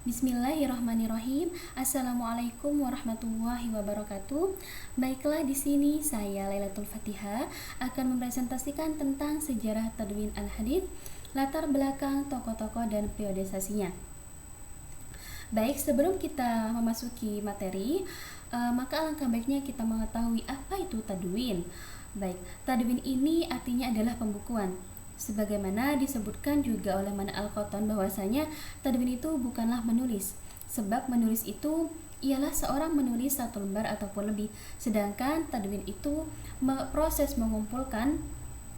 Bismillahirrahmanirrahim. Assalamualaikum warahmatullahi wabarakatuh. Baiklah, di sini saya Lailatul Fatihah akan mempresentasikan tentang sejarah Tadwin Al-Hadits, latar belakang tokoh-tokoh dan periodisasinya. Baik, sebelum kita memasuki materi, maka alangkah baiknya kita mengetahui apa itu tadwin. Baik, tadwin ini artinya adalah pembukuan. Sebagaimana disebutkan juga oleh Mana Al-Qattan bahwasanya tadwin itu bukanlah menulis, sebab menulis itu ialah seorang menulis satu lembar ataupun lebih, sedangkan tadwin itu proses mengumpulkan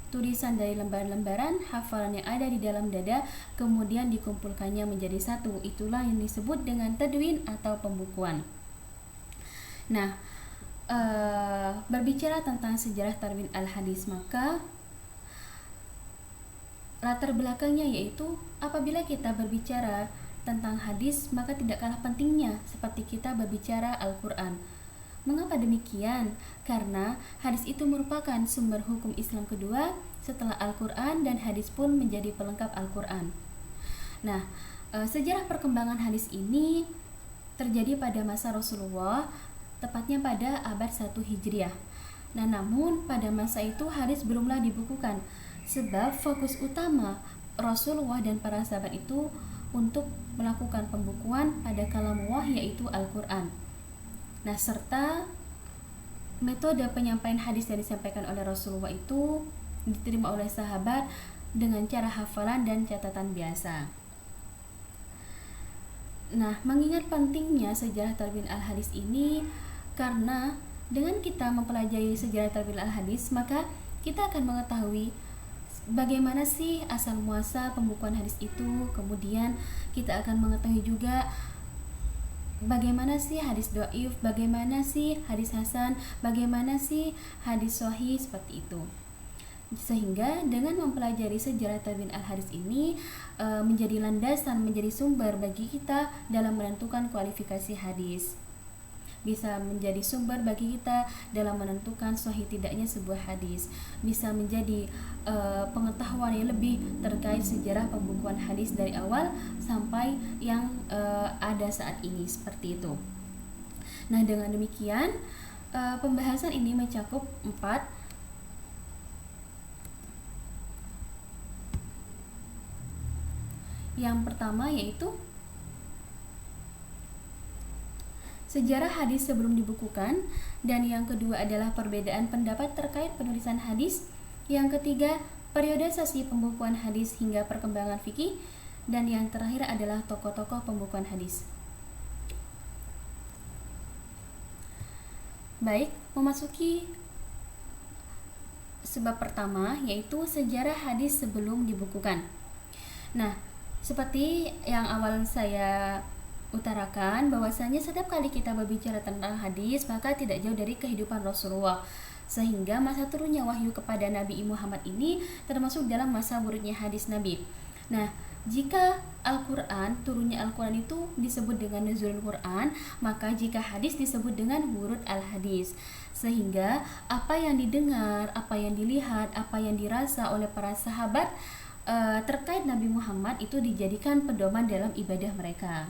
tulisan dari lembaran-lembaran hafalan yang ada di dalam dada, kemudian dikumpulkannya menjadi satu. Itulah yang disebut dengan tadwin atau pembukuan. Nah, berbicara tentang sejarah Tadwin Al-Hadits, maka latar belakangnya yaitu apabila kita berbicara tentang hadis, maka tidak kalah pentingnya seperti kita berbicara Al-Quran. Mengapa demikian? Karena hadis itu merupakan sumber hukum Islam kedua setelah Al-Quran, dan hadis pun menjadi pelengkap Al-Quran. Nah, sejarah perkembangan hadis ini terjadi pada masa Rasulullah, tepatnya pada abad 1 Hijriah. Nah, namun pada masa itu hadis belumlah dibukukan, sebab fokus utama Rasulullah dan para sahabat itu untuk melakukan pembukuan pada kalamullah, yaitu Al-Quran. Nah, serta metode penyampaian hadis yang disampaikan oleh Rasulullah itu diterima oleh sahabat dengan cara hafalan dan catatan biasa. Nah, mengingat pentingnya sejarah Tadwin Al-Hadits ini, karena dengan kita mempelajari sejarah Tadwin Al-Hadits, maka kita akan mengetahui bagaimana sih asal muasal pembukuan hadis itu. Kemudian kita akan mengetahui juga bagaimana sih hadis dhaif, bagaimana sih hadis hasan, bagaimana sih hadis sahih, seperti itu. Sehingga dengan mempelajari sejarah Tadwin Al-Hadits ini menjadi landasan, menjadi sumber bagi kita dalam menentukan kualifikasi hadis. Bisa menjadi sumber bagi kita dalam menentukan sahih tidaknya sebuah hadis, bisa menjadi pengetahuan yang lebih terkait sejarah pembukuan hadis dari awal sampai yang ada saat ini, seperti itu. Nah, dengan demikian pembahasan ini mencakup 4. Yang pertama yaitu sejarah hadis sebelum dibukukan, dan yang kedua adalah perbedaan pendapat terkait penulisan hadis, yang ketiga periodisasi pembukuan hadis hingga perkembangan fikih, dan yang terakhir adalah tokoh-tokoh pembukuan hadis. Baik, memasuki sebab pertama yaitu sejarah hadis sebelum dibukukan. Nah, seperti yang awal saya utarakan bahwasanya setiap kali kita berbicara tentang hadis, maka tidak jauh dari kehidupan Rasulullah, sehingga masa turunnya wahyu kepada Nabi Muhammad ini termasuk dalam masa wurudnya hadis Nabi. Nah, jika turunnya Al-Quran itu disebut dengan nuzulul Quran, maka jika hadis disebut dengan wurud al-hadis. Sehingga apa yang didengar, apa yang dilihat, apa yang dirasa oleh para sahabat terkait Nabi Muhammad itu dijadikan pedoman dalam ibadah mereka.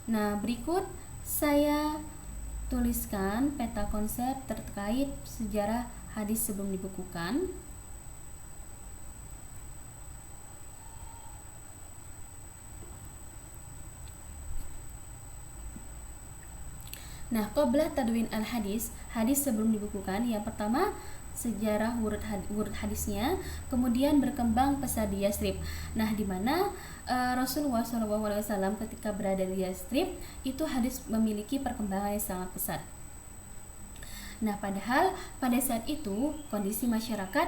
Nah, berikut saya tuliskan peta konsep terkait sejarah hadis sebelum dibukukan. Nah, qabla tadwin al-hadis, hadis sebelum dibukukan, yang pertama sejarah wurud hadisnya, kemudian berkembang pesat di Yastrib. Nah, di mana Rasulullah SAW ketika berada di Yastrib itu hadis memiliki perkembangan yang sangat pesat. Nah, padahal pada saat itu kondisi masyarakat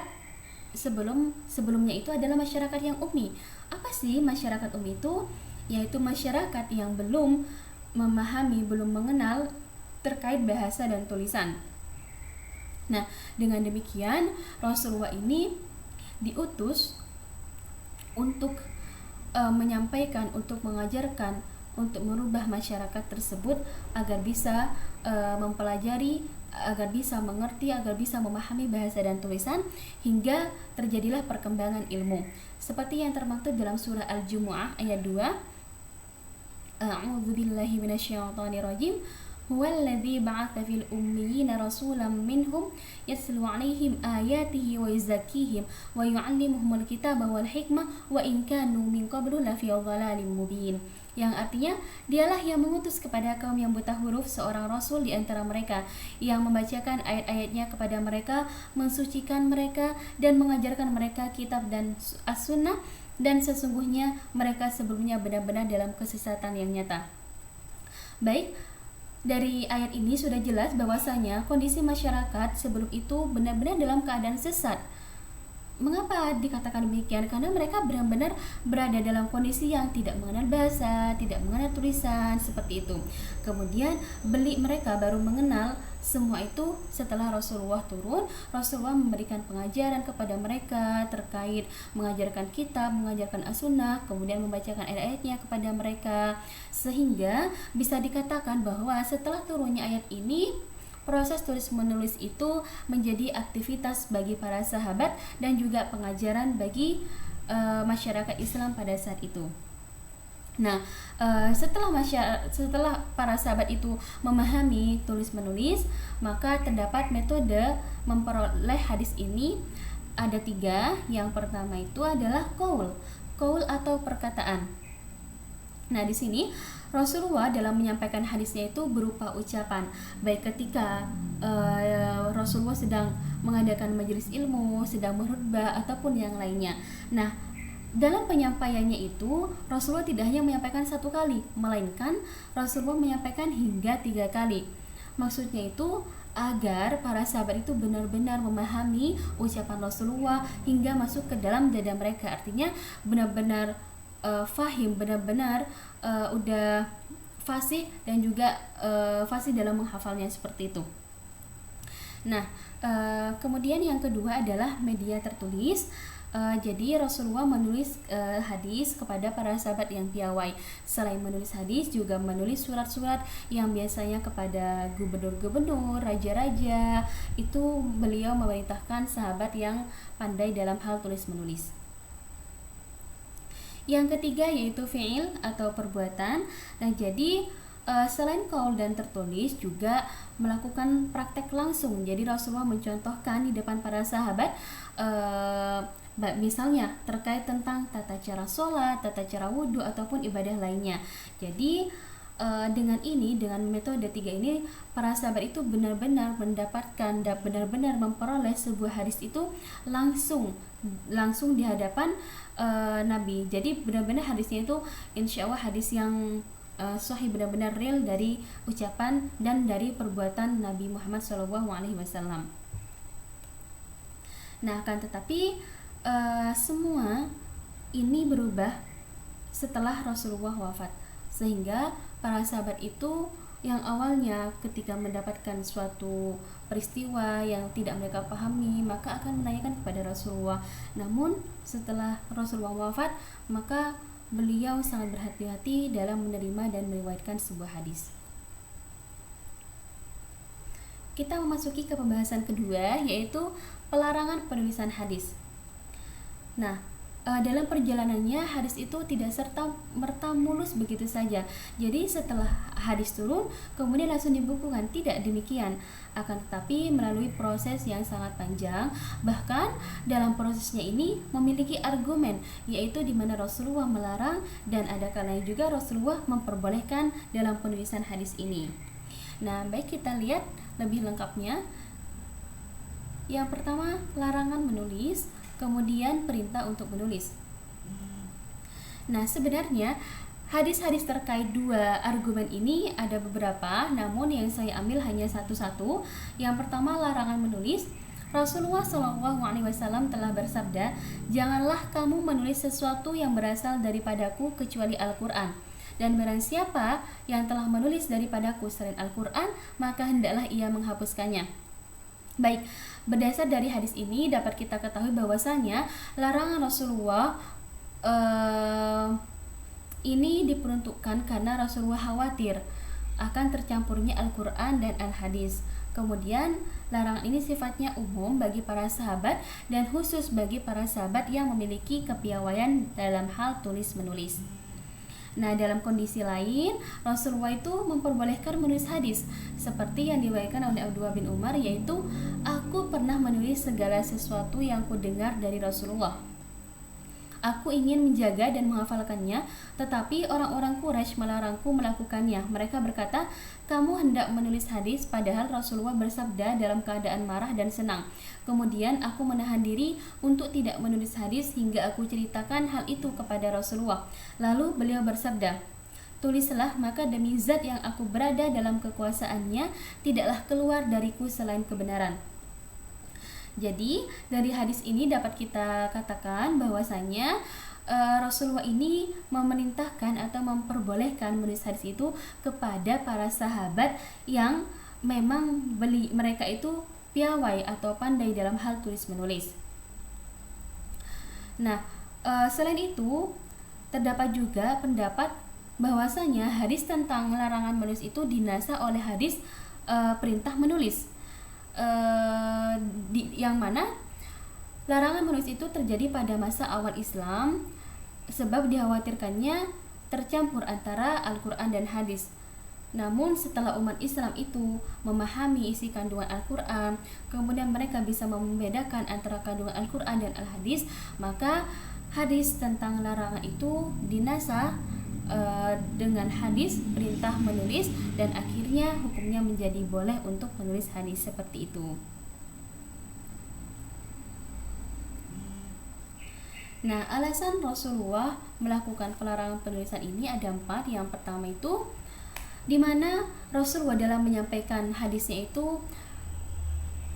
sebelumnya itu adalah masyarakat yang ummi. Apa sih masyarakat ummi itu? Yaitu masyarakat yang belum memahami, belum mengenal terkait bahasa dan tulisan. Nah, dengan demikian Rasulullah ini diutus untuk menyampaikan, untuk mengajarkan, untuk merubah masyarakat tersebut agar bisa mempelajari, agar bisa mengerti, agar bisa memahami bahasa dan tulisan, hingga terjadilah perkembangan ilmu. Seperti yang termaktub dalam surah Al-Jumu'ah ayat 2, A'udzu billahi minasyaitonir rajim. Huwallazi ba'atsa fil ummiyina rasulan minhum yatlu 'alaihim ayatihi wa yuzakkihim wa yu'allimuhumul kitaba wal hikmah wa in kanu min qablu lafi dhalalin mubin. Yang artinya, dialah yang mengutus kepada kaum yang buta huruf seorang rasul di antara mereka yang membacakan ayat-ayatnya kepada mereka, mensucikan mereka dan mengajarkan mereka kitab dan as-sunnah, dan sesungguhnya mereka sebelumnya benar-benar dalam kesesatan yang nyata. Baik, dari ayat ini sudah jelas bahwasanya kondisi masyarakat sebelum itu benar-benar dalam keadaan sesat. Mengapa dikatakan demikian? Karena mereka benar-benar berada dalam kondisi yang tidak mengenal bahasa, tidak mengenal tulisan, seperti itu. Kemudian mereka baru mengenal semua itu setelah Rasulullah turun. Rasulullah memberikan pengajaran kepada mereka terkait mengajarkan kitab, mengajarkan as-sunnah, kemudian membacakan ayat-ayatnya kepada mereka, sehingga bisa dikatakan bahwa setelah turunnya ayat ini, proses tulis-menulis itu menjadi aktivitas bagi para sahabat dan juga pengajaran bagi masyarakat Islam pada saat itu. Nah, setelah para sahabat itu memahami tulis-menulis, maka terdapat metode memperoleh hadis ini. Ada 3. Yang pertama itu adalah qaul atau perkataan. Nah, di sini Rasulullah dalam menyampaikan hadisnya itu berupa ucapan, baik ketika Rasulullah sedang mengadakan majelis ilmu, sedang berkhutbah ataupun yang lainnya. Nah, dalam penyampaiannya itu Rasulullah tidak hanya menyampaikan 1 kali, melainkan Rasulullah menyampaikan hingga 3 kali. Maksudnya itu agar para sahabat itu benar-benar memahami ucapan Rasulullah hingga masuk ke dalam dada mereka. Artinya benar-benar fahim, benar-benar udah fasih dan juga fasih dalam menghafalnya, seperti itu. Nah, kemudian yang kedua adalah media tertulis. Jadi Rasulullah menulis hadis kepada para sahabat yang piawai. Selain menulis hadis, juga menulis surat-surat yang biasanya kepada gubernur-gubernur, raja-raja. Itu beliau memerintahkan sahabat yang pandai dalam hal tulis-menulis. Yang ketiga yaitu fi'il atau perbuatan. Nah, jadi selain qaul dan tertulis, juga melakukan praktek langsung. Jadi Rasulullah mencontohkan di depan para sahabat, misalnya terkait tentang tata cara sholat, tata cara wudhu ataupun ibadah lainnya. Jadi dengan metode 3 ini, para sahabat itu benar-benar mendapatkan dan benar-benar memperoleh sebuah hadis itu langsung di hadapan Nabi. Jadi benar-benar hadisnya itu insya Allah hadis yang sahih, benar-benar real dari ucapan dan dari perbuatan Nabi Muhammad SAW. Nah, akan tetapi semua ini berubah setelah Rasulullah wafat, sehingga para sahabat itu yang awalnya ketika mendapatkan suatu peristiwa yang tidak mereka pahami, maka akan menanyakan kepada Rasulullah. Namun setelah Rasulullah wafat, maka beliau sangat berhati-hati dalam menerima dan meriwayatkan sebuah hadis. Kita memasuki ke pembahasan kedua, yaitu pelarangan penulisan hadis. Nah, dalam perjalanannya hadis itu tidak serta-merta mulus begitu saja. Jadi setelah hadis turun kemudian langsung dibukukan, tidak demikian. Akan tetapi melalui proses yang sangat panjang, bahkan dalam prosesnya ini memiliki argumen, yaitu di mana Rasulullah melarang dan ada kalanya juga Rasulullah memperbolehkan dalam penulisan hadis ini. Nah, baik, kita lihat lebih lengkapnya. Yang pertama, larangan menulis, kemudian perintah untuk menulis. Nah, sebenarnya hadis-hadis terkait 2 argumen ini ada beberapa, namun yang saya ambil hanya satu-satu. Yang pertama, larangan menulis. Rasulullah SAW telah bersabda, "Janganlah kamu menulis sesuatu yang berasal daripadaku kecuali Al-Quran. Dan barang siapa yang telah menulis daripadaku selain Al-Quran, maka hendaklah ia menghapuskannya." Baik, berdasar dari hadis ini dapat kita ketahui bahwasanya larangan Rasulullah ini diperuntukkan karena Rasulullah khawatir akan tercampurnya Al-Quran dan Al-Hadis. Kemudian larangan ini sifatnya umum bagi para sahabat dan khusus bagi para sahabat yang memiliki kepiawaian dalam hal tulis-menulis. Nah, dalam kondisi lain, Rasulullah itu memperbolehkan menulis hadis seperti yang diriwayatkan oleh Abdullah bin Umar, yaitu aku pernah menulis segala sesuatu yang kudengar dari Rasulullah. Aku ingin menjaga dan menghafalkannya, tetapi orang-orang Quraisy melarangku melakukannya. Mereka berkata, kamu hendak menulis hadis, padahal Rasulullah bersabda dalam keadaan marah dan senang. Kemudian aku menahan diri untuk tidak menulis hadis hingga aku ceritakan hal itu kepada Rasulullah. Lalu beliau bersabda, tulislah, maka demi zat yang aku berada dalam kekuasaannya, tidaklah keluar dariku selain kebenaran. Jadi dari hadis ini dapat kita katakan bahwasanya Rasulullah ini memerintahkan atau memperbolehkan menulis hadis itu kepada para sahabat yang memang mereka itu piawai atau pandai dalam hal tulis menulis. Nah, selain itu terdapat juga pendapat bahwasanya hadis tentang larangan menulis itu dinasa oleh hadis perintah menulis. Yang mana larangan menulis itu terjadi pada masa awal Islam sebab dikhawatirkannya tercampur antara Al-Quran dan hadis. Namun setelah umat Islam itu memahami isi kandungan Al-Quran, kemudian mereka bisa membedakan antara kandungan Al-Quran dan Al-Hadis, maka hadis tentang larangan itu dinasa dengan hadis perintah menulis, dan akhirnya hukumnya menjadi boleh untuk menulis hadis seperti itu. Nah, alasan Rasulullah melakukan pelarangan penulisan ini ada 4. Yang pertama itu di mana Rasulullah dalam menyampaikan hadisnya itu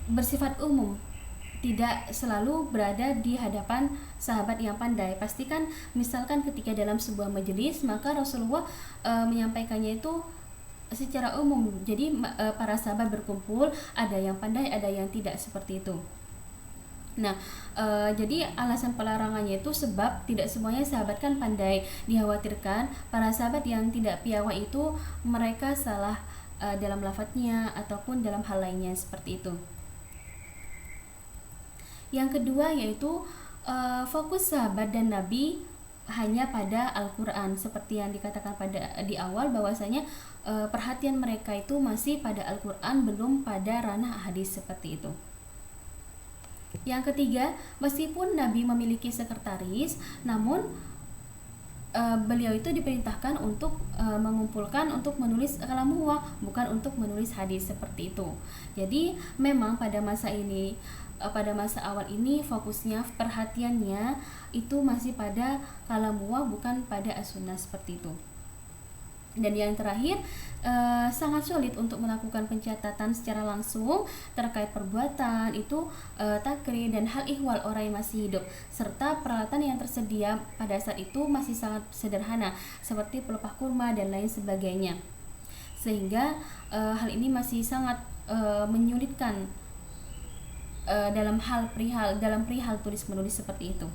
bersifat umum, tidak selalu berada di hadapan sahabat yang pandai. Pastikan misalkan ketika dalam sebuah majelis, maka Rasulullah menyampaikannya itu secara umum. Jadi para sahabat berkumpul, ada yang pandai, ada yang tidak, seperti itu. Nah, jadi alasan pelarangannya itu sebab tidak semuanya sahabat kan pandai. Dikhawatirkan para sahabat yang tidak piawai itu mereka salah dalam lafadznya ataupun dalam hal lainnya, seperti itu. Yang kedua yaitu fokus sahabat dan Nabi hanya pada Al-Quran, seperti yang dikatakan di awal bahwasanya perhatian mereka itu masih pada Al-Quran, belum pada ranah hadis, seperti itu. Yang ketiga, meskipun Nabi memiliki sekretaris, namun beliau itu diperintahkan untuk mengumpulkan, untuk menulis kalamullah, bukan untuk menulis hadis, seperti itu. Jadi memang pada masa ini, pada masa awal ini fokusnya, perhatiannya itu masih pada kalamullah, bukan pada as-sunnah, seperti itu. Dan yang terakhir, sangat sulit untuk melakukan pencatatan secara langsung terkait perbuatan itu, takrir dan hal ihwal orang yang masih hidup, serta peralatan yang tersedia pada saat itu masih sangat sederhana seperti pelepah kurma dan lain sebagainya, sehingga hal ini masih sangat menyulitkan dalam perihal tulis menulis seperti itu.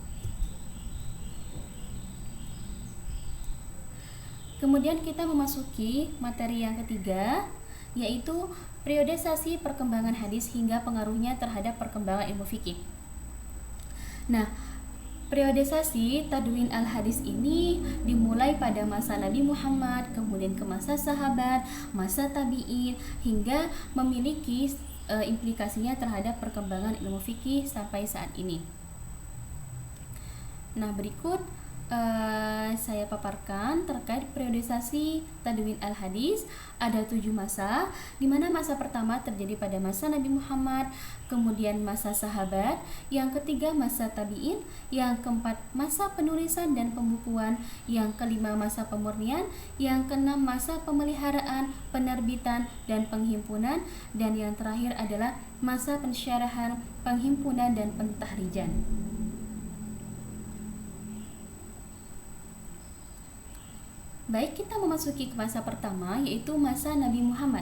Kemudian kita memasuki materi yang ketiga, yaitu periodisasi perkembangan hadis hingga pengaruhnya terhadap perkembangan ilmu fikih. Nah, periodisasi tadwin al-hadis ini dimulai pada masa Nabi Muhammad, kemudian ke masa sahabat, masa tabi'in, hingga memiliki implikasinya terhadap perkembangan ilmu fikih sampai saat ini. Nah, berikut saya paparkan terkait periodisasi tadwin al-hadis. Ada 7 masa, di mana masa pertama terjadi pada masa Nabi Muhammad, kemudian masa sahabat, yang ketiga masa tabi'in, yang keempat masa penulisan dan pembukuan, yang kelima masa pemurnian, yang keenam masa pemeliharaan, penerbitan dan penghimpunan, dan yang terakhir adalah masa pensyarahan, penghimpunan dan pentahrijan. Baik, kita memasuki ke masa pertama, yaitu masa Nabi Muhammad,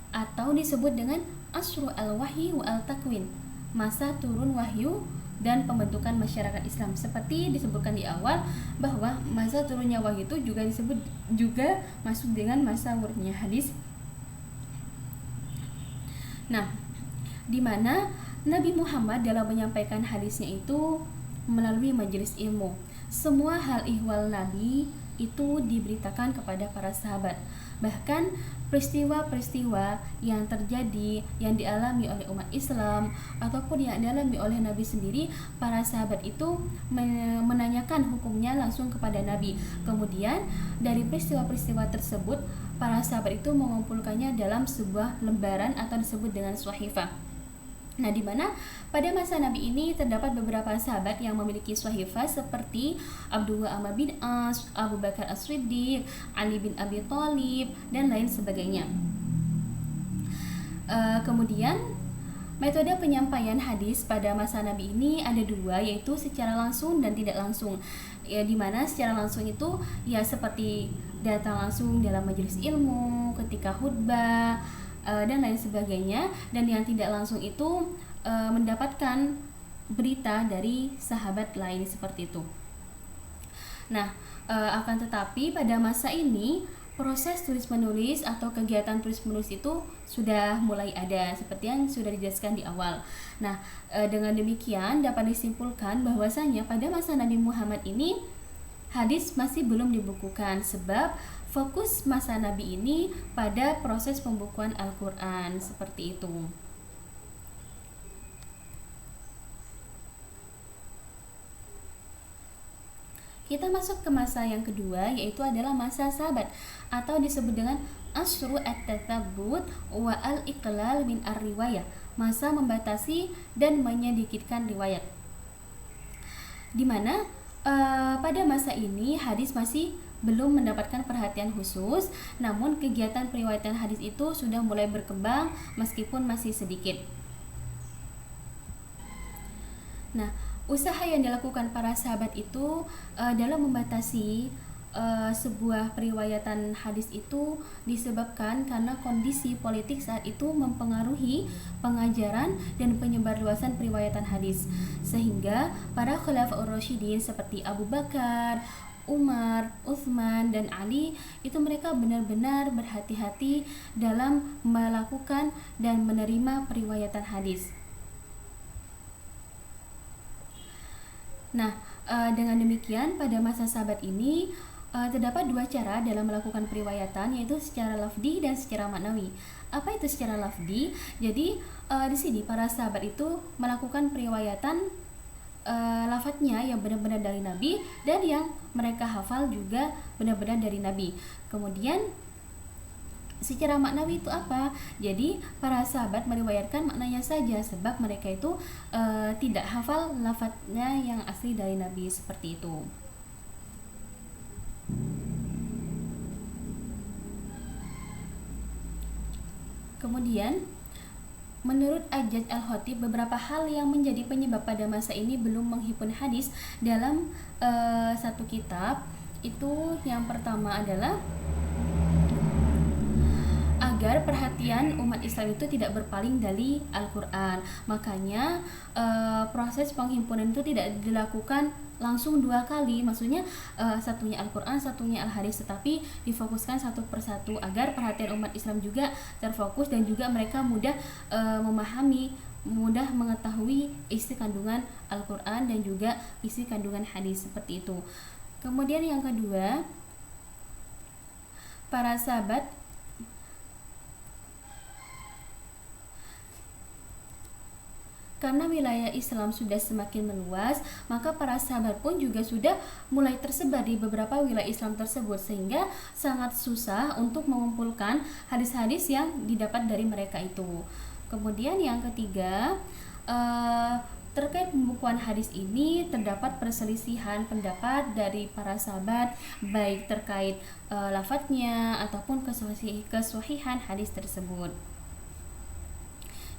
atau disebut dengan Asru al-Wahyi wa al-Takwin, masa turun wahyu dan pembentukan masyarakat Islam. Seperti disebutkan di awal bahwa masa turunnya wahyu itu juga masuk dengan masa wurudnya hadis. Nah, di mana Nabi Muhammad dalam menyampaikan hadisnya itu melalui majelis ilmu. Semua hal ihwal Nabi itu diberitakan kepada para sahabat. Bahkan peristiwa-peristiwa yang terjadi, yang dialami oleh umat Islam ataupun yang dialami oleh Nabi sendiri, para sahabat itu menanyakan hukumnya langsung kepada Nabi. Kemudian dari peristiwa-peristiwa tersebut, para sahabat itu mengumpulkannya dalam sebuah lembaran atau disebut dengan Shahifah. Nah, di mana pada masa Nabi ini terdapat beberapa sahabat yang memiliki Shahifah seperti Abdullah Amr bin As, Abu Bakar As-Siddiq, Ali bin Abi Thalib, dan lain sebagainya. Kemudian metode penyampaian hadis pada masa Nabi ini ada dua, yaitu secara langsung dan tidak langsung. Ya, di mana secara langsung itu ya seperti datang langsung dalam majelis ilmu, ketika khutbah, dan lain sebagainya. Dan yang tidak langsung itu mendapatkan berita dari sahabat lain seperti itu. Nah, akan tetapi pada masa ini proses tulis menulis atau kegiatan tulis menulis itu sudah mulai ada seperti yang sudah dijelaskan di awal. Nah, dengan demikian dapat disimpulkan bahwasanya pada masa Nabi Muhammad ini hadis masih belum dibukukan, sebab fokus masa Nabi ini pada proses pembukuan Al-Quran, seperti itu. Kita masuk ke masa yang kedua, yaitu adalah masa sahabat atau disebut dengan asru at-tathabbut wa al-iqlal min ar-riwayah, masa membatasi dan menyedikitkan riwayat. Di mana pada masa ini hadis masih belum mendapatkan perhatian khusus, namun kegiatan periwayatan hadis itu sudah mulai berkembang meskipun masih sedikit. Nah, usaha yang dilakukan para sahabat itu dalam membatasi sebuah periwayatan hadis itu disebabkan karena kondisi politik saat itu mempengaruhi pengajaran dan penyebarluasan periwayatan hadis, sehingga para khulafaur rasyidin seperti Abu Bakar, Umar, Utsman, dan Ali itu mereka benar-benar berhati-hati dalam melakukan dan menerima periwayatan hadis. Nah, dengan demikian pada masa sahabat ini terdapat dua cara dalam melakukan periwayatan, yaitu secara lafdi dan secara maknawi. Apa itu secara lafdi? Jadi di sini para sahabat itu melakukan periwayatan lafadznya yang benar-benar dari Nabi, dan yang mereka hafal juga benar-benar dari Nabi. Kemudian secara maknawi itu apa? Jadi para sahabat meriwayatkan maknanya saja, sebab mereka itu tidak hafal lafadznya yang asli dari Nabi, seperti itu. Kemudian menurut Ajaj Al-Khatib, beberapa hal yang menjadi penyebab pada masa ini belum menghimpun hadis dalam satu kitab itu, yang pertama adalah agar perhatian umat Islam itu tidak berpaling dari Al-Quran. Makanya proses penghimpunan itu tidak dilakukan langsung dua kali, maksudnya satunya Al-Quran, satunya Al-Hadis, tetapi difokuskan satu persatu agar perhatian umat Islam juga terfokus dan juga mereka mudah memahami, mudah mengetahui isi kandungan Al-Quran dan juga isi kandungan hadis, seperti itu. Kemudian yang kedua, para sahabat karena wilayah Islam sudah semakin meluas, maka para sahabat pun juga sudah mulai tersebar di beberapa wilayah Islam tersebut, sehingga sangat susah untuk mengumpulkan hadis-hadis yang didapat dari mereka itu. Kemudian yang ketiga, terkait pembukuan hadis ini terdapat perselisihan pendapat dari para sahabat, baik terkait lafadznya ataupun kesahihan hadis tersebut.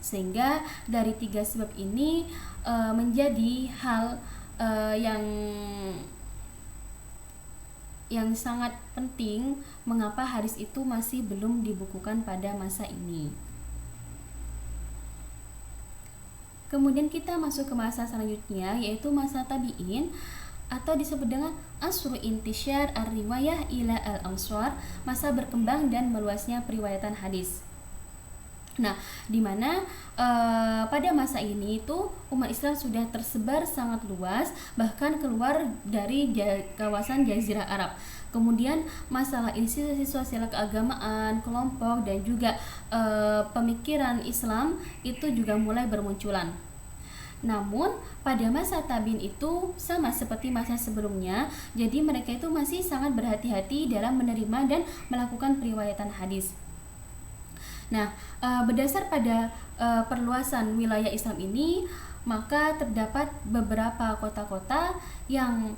Sehingga dari tiga sebab ini menjadi hal yang sangat penting mengapa hadis itu masih belum dibukukan pada masa ini. Kemudian kita masuk ke masa selanjutnya, yaitu masa tabi'in atau disebut dengan asru intisyar ar-riwayah ila al-ansar, masa berkembang dan meluasnya periwayatan hadis. Nah, di mana pada masa ini itu umat Islam sudah tersebar sangat luas, bahkan keluar dari kawasan Jazirah Arab. Kemudian masalah institusi sosial keagamaan, kelompok dan juga pemikiran Islam itu juga mulai bermunculan. Namun pada masa tabiin itu sama seperti masa sebelumnya, jadi mereka itu masih sangat berhati-hati dalam menerima dan melakukan periwayatan hadis. Nah, berdasar pada perluasan wilayah Islam ini, maka terdapat beberapa kota-kota yang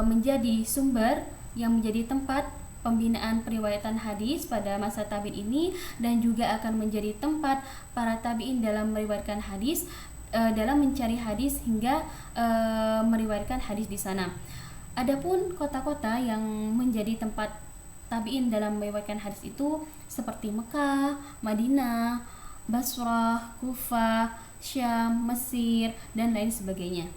menjadi sumber, yang menjadi tempat pembinaan periwayatan hadis pada masa tabi'in ini, dan juga akan menjadi tempat para tabi'in dalam meriwayatkan hadis, dalam mencari hadis hingga meriwayatkan hadis di sana. Adapun kota-kota yang menjadi tempat tabi'in dalam meriwayatkan hadis itu seperti Mekah, Madinah, Basrah, Kufah, Syam, Mesir, dan lain sebagainya.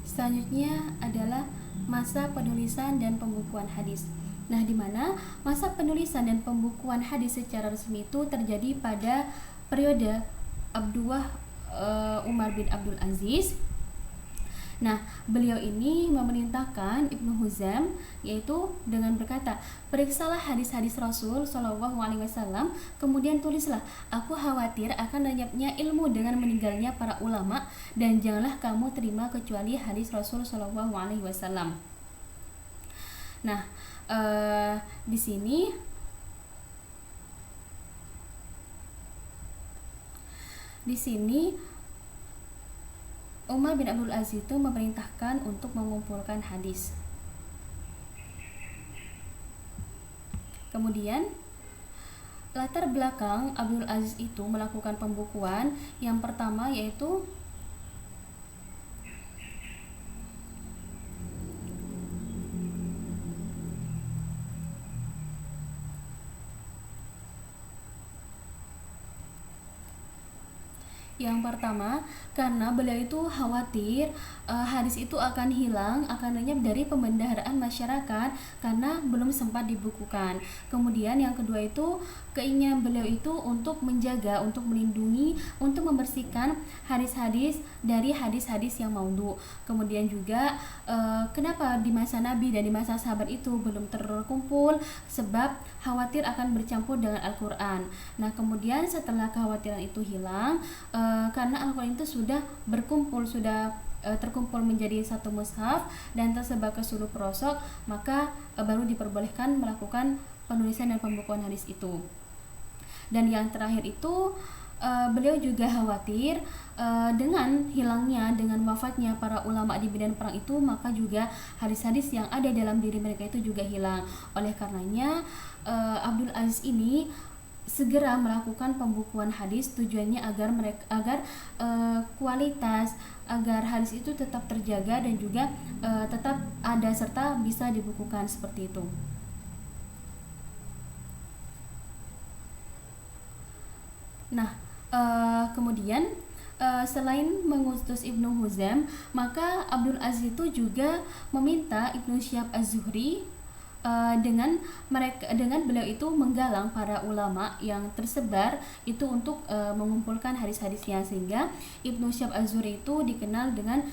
Selanjutnya adalah masa penulisan dan pembukuan hadis. Nah, di mana masa penulisan dan pembukuan hadis secara resmi itu terjadi pada periode Abdullah Umar bin Abdul Aziz. Nah, beliau ini memerintahkan Ibnu Huzam yaitu dengan berkata, periksalah hadis-hadis Rasul Shallallahu Alaihi Wasallam, kemudian tulislah. Aku khawatir akan lenyapnya ilmu dengan meninggalnya para ulama, dan janganlah kamu terima kecuali hadis Rasul Shallallahu Alaihi Wasallam. Nah, di sini Umar bin Abdul Aziz itu memerintahkan untuk mengumpulkan hadis. Kemudian latar belakang Abdul Aziz itu melakukan pembukuan yang pertama yaitu karena beliau itu khawatir hadis itu akan hilang, akan lenyap dari pembendaharaan masyarakat karena belum sempat dibukukan. Kemudian yang kedua itu keinginan beliau itu untuk menjaga, untuk melindungi, untuk membersihkan hadis-hadis dari hadis-hadis yang maudhu. Kemudian juga kenapa di masa Nabi dan di masa sahabat itu belum terkumpul, sebab khawatir akan bercampur dengan Al-Quran. Nah, kemudian setelah kekhawatiran itu hilang, karena Al-Quran itu sudah berkumpul, sudah terkumpul menjadi satu mushaf dan tersebar ke seluruh pelosok, maka baru diperbolehkan melakukan penulisan dan pembukuan hadis itu. Dan yang terakhir itu beliau juga khawatir dengan hilangnya, dengan wafatnya para ulama di medan perang itu, maka juga hadis-hadis yang ada dalam diri mereka itu juga hilang. Oleh karenanya Abdul Aziz ini segera melakukan pembukuan hadis, tujuannya agar kualitas, agar hadis itu tetap terjaga dan juga tetap ada serta bisa dibukukan seperti itu. Nah, kemudian selain mengutus Ibnu Huzam, maka Abdul Aziz itu juga meminta Ibnu Syihab Az-Zuhri dengan beliau itu menggalang para ulama yang tersebar itu untuk mengumpulkan hadis-hadisnya, sehingga Ibnu Syihab Az-Zuhri itu dikenal dengan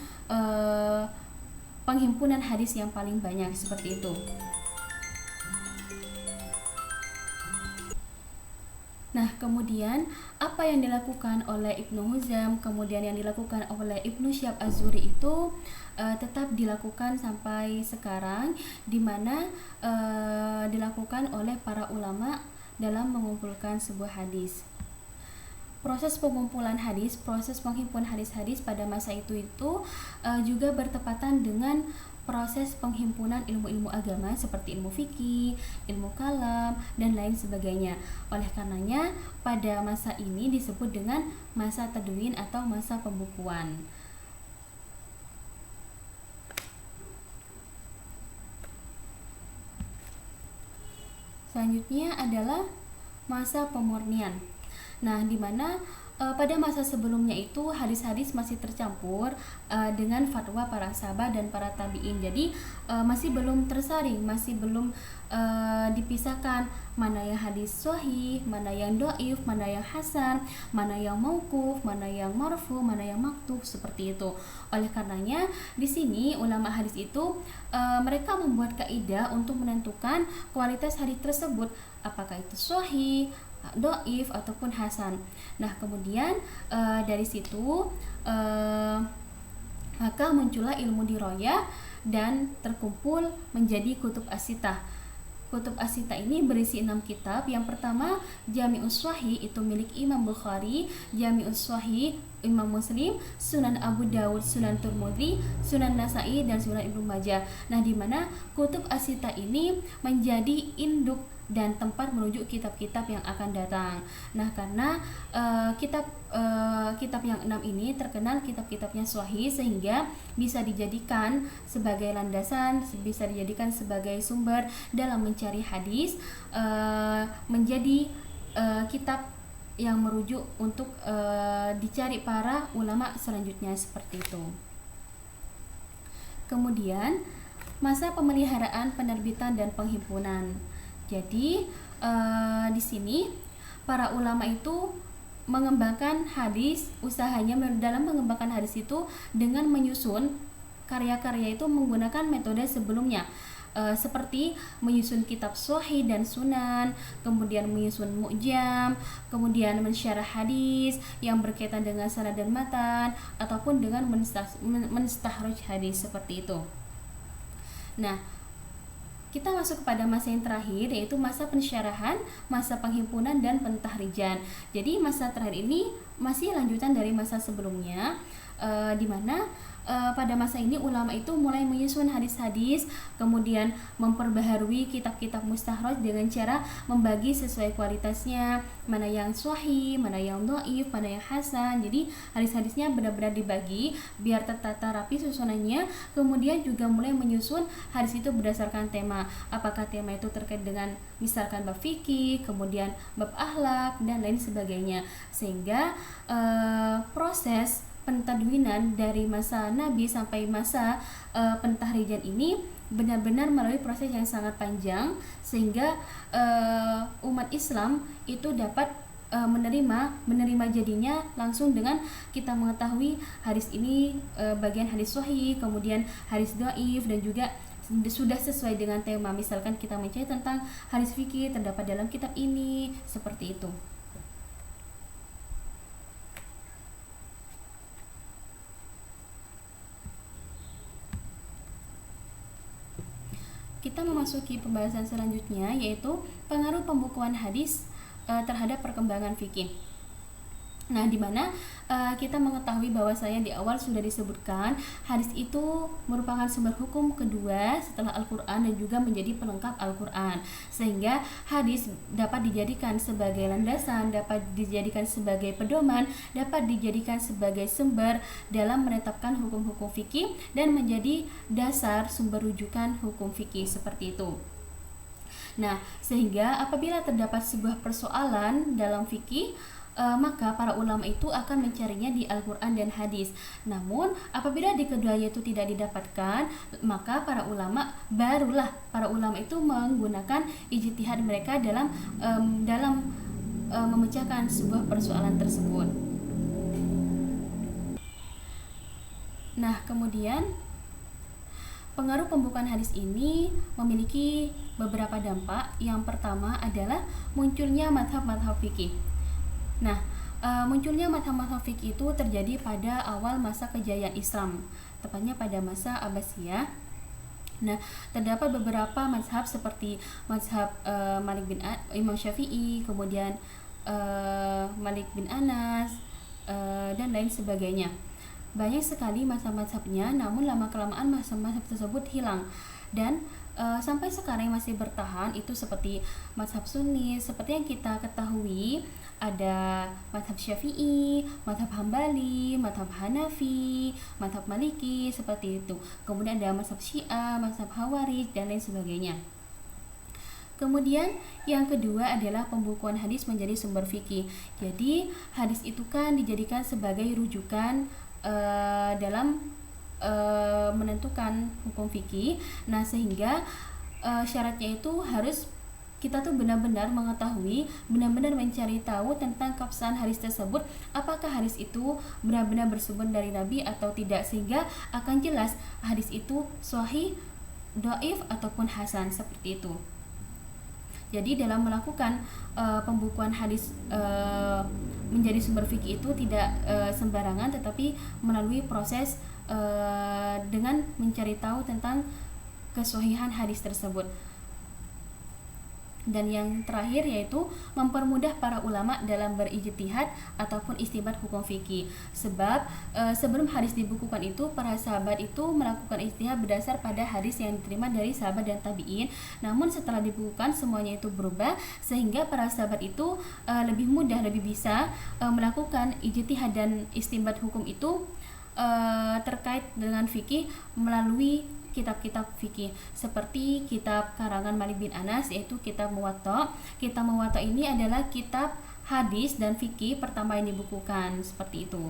penghimpunan hadis yang paling banyak seperti itu. Nah, kemudian apa yang dilakukan oleh Ibnu Huzam, kemudian yang dilakukan oleh Ibnu Syihab Az-Zuhri itu tetap dilakukan sampai sekarang, di mana dilakukan oleh para ulama dalam mengumpulkan sebuah hadis. Proses pengumpulan hadis, proses penghimpunan hadis-hadis pada masa itu juga bertepatan dengan proses penghimpunan ilmu-ilmu agama seperti ilmu fikih, ilmu kalam, dan lain sebagainya. Oleh karenanya, pada masa ini disebut dengan masa tadwin atau masa pembukuan. Selanjutnya adalah masa pemurnian. Nah, di mana pada masa sebelumnya itu hadis-hadis masih tercampur dengan fatwa para sahabat dan para tabi'in. Jadi masih belum tersaring, masih belum dipisahkan mana yang hadis sahih, mana yang dhaif, mana yang hasan, mana yang mauquf, mana yang marfu, mana yang maktub, seperti itu. Oleh karenanya di sini ulama hadis itu mereka membuat kaidah untuk menentukan kualitas hadis tersebut, apakah itu sahih, dhaif ataupun hasan. Nah, kemudian dari situ maka muncullah ilmu dirayah dan terkumpul menjadi kutub as-sittah. Kutub as-sittah ini berisi 6 kitab. Yang pertama Jami'us Shahih, itu milik Imam Bukhari, Jami'us Shahih Imam Muslim, Sunan Abu Dawud, Sunan Tirmidzi, Sunan Nasa'i, dan Sunan Ibnu Majah. Nah, di mana kutub as-sittah ini menjadi induk dan tempat menuju kitab-kitab yang akan datang. Nah, karena kitab yang 6 ini terkenal kitab-kitabnya sahih, sehingga bisa dijadikan sebagai landasan, bisa dijadikan sebagai sumber dalam mencari hadis, menjadi kitab yang merujuk untuk dicari para ulama selanjutnya, seperti itu. Kemudian masa pemeliharaan, penerbitan, dan penghimpunan. Jadi di sini para ulama itu mengembangkan hadis, usahanya dalam mengembangkan hadis itu dengan menyusun karya-karya itu menggunakan metode sebelumnya, seperti menyusun kitab sahih dan sunan, kemudian menyusun mu'jam, kemudian mensyarah hadis yang berkaitan dengan sanad dan matan, ataupun dengan menstahraj hadis, seperti itu. Nah, kita masuk kepada masa yang terakhir, yaitu masa pensyarahan, masa penghimpunan, dan pentahrijan. Jadi masa terakhir ini masih lanjutan dari masa sebelumnya, di mana pada masa ini ulama itu mulai menyusun hadis-hadis, kemudian memperbaharui kitab-kitab mustakhraj dengan cara membagi sesuai kualitasnya, mana yang sahih, mana yang dhaif, mana yang hasan. Jadi hadis-hadisnya benar-benar dibagi biar tertata rapi susunannya. Kemudian juga mulai menyusun hadis itu berdasarkan tema, apakah tema itu terkait dengan misalkan bab fikih, kemudian bab akhlak, dan lain sebagainya, sehingga proses pentadwinan dari masa Nabi sampai masa pentahrijan ini benar-benar melalui proses yang sangat panjang, sehingga umat Islam itu dapat menerima jadinya langsung dengan kita mengetahui hadis ini bagian hadis sahih, kemudian hadis dhaif, dan juga sudah sesuai dengan tema. Misalkan kita mencari tentang hadis fikih terdapat dalam kitab ini, seperti itu. Kita memasuki pembahasan selanjutnya, yaitu pengaruh pembukuan hadis terhadap perkembangan fikih. Nah, di mana kita mengetahui bahwasanya di awal sudah disebutkan hadis itu merupakan sumber hukum kedua setelah Al-Quran dan juga menjadi pelengkap Al-Quran, sehingga hadis dapat dijadikan sebagai landasan, dapat dijadikan sebagai pedoman, dapat dijadikan sebagai sumber dalam menetapkan hukum-hukum fikih dan menjadi dasar sumber rujukan hukum fikih, seperti itu. Nah, sehingga apabila terdapat sebuah persoalan dalam fikih, maka para ulama itu akan mencarinya di Al-Quran dan hadis. Namun apabila di keduanya itu tidak didapatkan, maka para ulama itu menggunakan ijtihad mereka dalam memecahkan sebuah persoalan tersebut. Nah, kemudian pengaruh pembukaan hadis ini memiliki beberapa dampak. Yang pertama adalah munculnya mazhab-mazhab fikih. Nah, munculnya mazhab-mazhab fikih itu terjadi pada awal masa kejayaan Islam, tepatnya pada masa Abbasiyah. Nah, terdapat beberapa mazhab seperti mazhab Imam Syafi'i, kemudian Malik bin Anas, dan lain sebagainya. Banyak sekali mazhab-mazhabnya, namun lama-kelamaan mazhab-mazhab tersebut hilang, dan sampai sekarang masih bertahan, itu seperti mazhab Sunni. Seperti yang kita ketahui, ada mazhab Syafi'i, mazhab Hambali, mazhab Hanafi, mazhab Maliki, seperti itu. Kemudian ada mazhab Syiah, mazhab Khawarij, dan lain sebagainya. Kemudian yang kedua adalah pembukuan hadis menjadi sumber fikih. Jadi hadis itu kan dijadikan sebagai rujukan dalam menentukan hukum fikih. Nah, sehingga syaratnya itu harus kita tuh benar-benar mengetahui, benar-benar mencari tahu tentang keabsahan hadis tersebut, apakah hadis itu benar-benar bersumber dari Nabi atau tidak, sehingga akan jelas hadis itu sahih, dhaif ataupun hasan, seperti itu. Jadi dalam melakukan pembukuan hadis menjadi sumber fikih itu tidak sembarangan, tetapi melalui proses dengan mencari tahu tentang kesahihan hadis tersebut. Dan yang terakhir yaitu mempermudah para ulama dalam berijtihad ataupun istinbat hukum fikih. Sebab sebelum hadis dibukukan itu, para sahabat itu melakukan ijtihad berdasar pada hadis yang diterima dari sahabat dan tabi'in. Namun setelah dibukukan semuanya itu berubah, sehingga para sahabat itu lebih mudah, lebih bisa melakukan ijtihad dan istinbat hukum itu terkait dengan fikih melalui kitab-kitab fikih seperti kitab karangan Malik bin Anas, yaitu kitab Muwatta. Kitab Muwatta ini adalah kitab hadis dan fikih pertama yang dibukukan, seperti itu.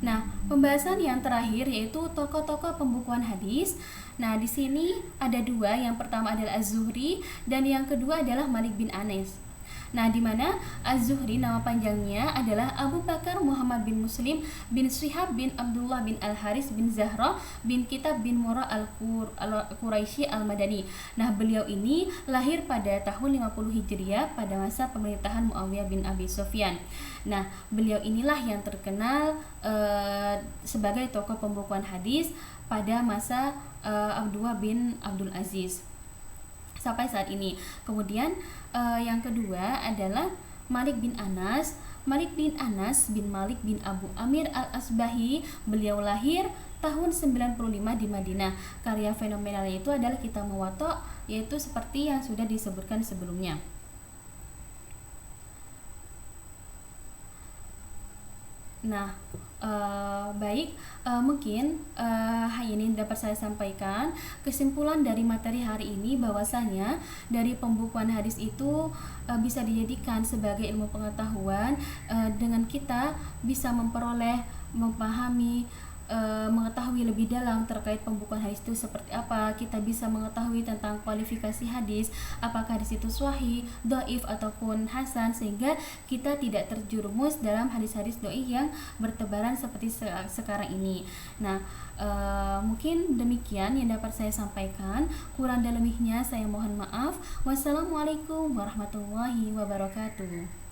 Nah, pembahasan yang terakhir yaitu tokoh-tokoh pembukuan hadis. Nah, di sini ada dua, yang pertama adalah Az-Zuhri dan yang kedua adalah Malik bin Anas. Nah, di mana Az-Zuhri nama panjangnya adalah Abu Bakar Muhammad bin Muslim bin Shihab bin Abdullah bin Al-Haris bin Zahra bin Kitab bin Murrah Al-Quraisy Al-Madani. Nah, beliau ini lahir pada tahun 50 Hijriah pada masa pemerintahan Muawiyah bin Abi Sufyan. Nah, beliau inilah yang terkenal sebagai tokoh pembukuan hadis pada masa Abdullah bin Abdul Aziz sampai saat ini. Kemudian yang kedua adalah Malik bin Anas. Malik bin Anas bin Malik bin Abu Amir al-Asbahi. Beliau lahir tahun 95 di Madinah. Karya fenomenalnya itu adalah kitab Muwatta, yaitu seperti yang sudah disebutkan sebelumnya. Nah, mungkin ini dapat saya sampaikan kesimpulan dari materi hari ini, bahwasanya dari pembukuan hadis itu bisa dijadikan sebagai ilmu pengetahuan, dengan kita bisa memperoleh, memahami, mengetahui lebih dalam terkait pembukuan hadis itu seperti apa. Kita bisa mengetahui tentang kualifikasi hadis, apakah hadis itu sahih, dhaif ataupun hasan, sehingga kita tidak terjerumus dalam hadis-hadis dhaif yang bertebaran seperti sekarang ini. Nah, mungkin demikian yang dapat saya sampaikan. Kurang dan lebihnya saya mohon maaf. Wassalamualaikum warahmatullahi wabarakatuh.